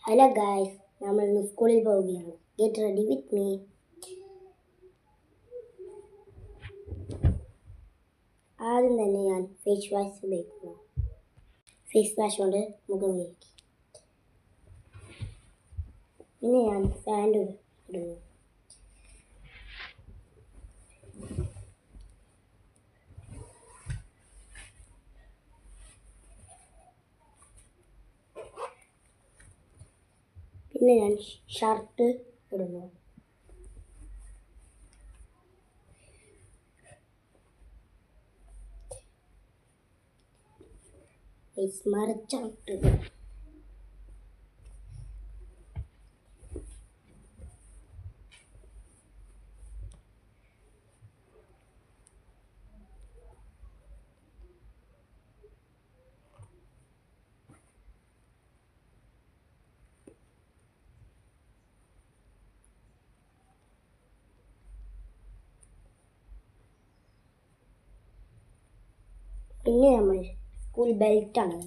Hello guys, നമ്മൾ ഇന്ന് സ്കൂളിൽ പോവുകയാണ്. Get ready with me. ആദ്യം തന്നെ ഞാൻ ഫേസ് വാഷ് ഉപയോഗിക്കുന്നു. ഫേസ് വാഷ് കൊണ്ട് മുഖം കഴുകി. പിന്നെ ഞാൻ പാൻറ് ഇടുന്നു. പിന്നെ ഞാൻ ഷർട്ട് ഇടുന്നു. മറിച്ചിട്ട് പിന്നെ നമ്മൾ സ്കൂൾ ബെൽറ്റാണ്.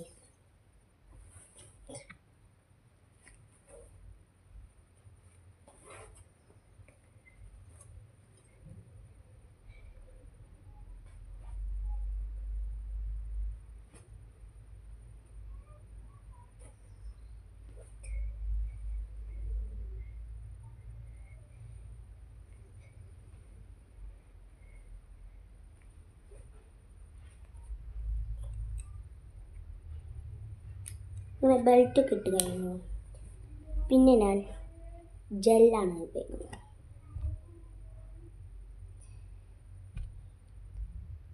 ഇങ്ങനെ ബെൽറ്റൊക്കെ ഇട്ട് കഴിഞ്ഞു. പിന്നെ ഞാൻ ജെല്ലാണ് ഉപയോഗിക്കുന്നത്.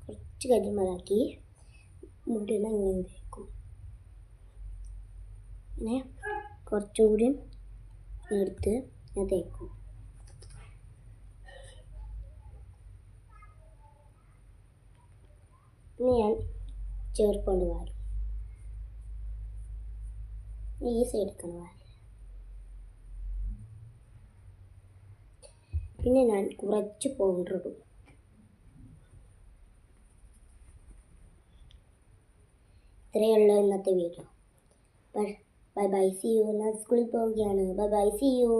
കുറച്ച് കരിമലാക്കി മുടിയിൽ ഇങ്ങനെ തേക്കും. പിന്നെ കുറച്ചും കൂടി എടുത്ത് ഞാൻ തേക്കും. പിന്നെ ഞാൻ ചേർക്കൊണ്ട് വാരും. ഈ സൈഡൊക്കെ വാരും. പിന്നെ ഞാൻ കുറച്ച് പൗഡർ ഇടും. ഇത്രയുള്ള ഇന്നത്തെ video. Bye bye, see you. ഞാൻ സ്കൂളിൽ പോവുകയാണ്. Bye bye, see U.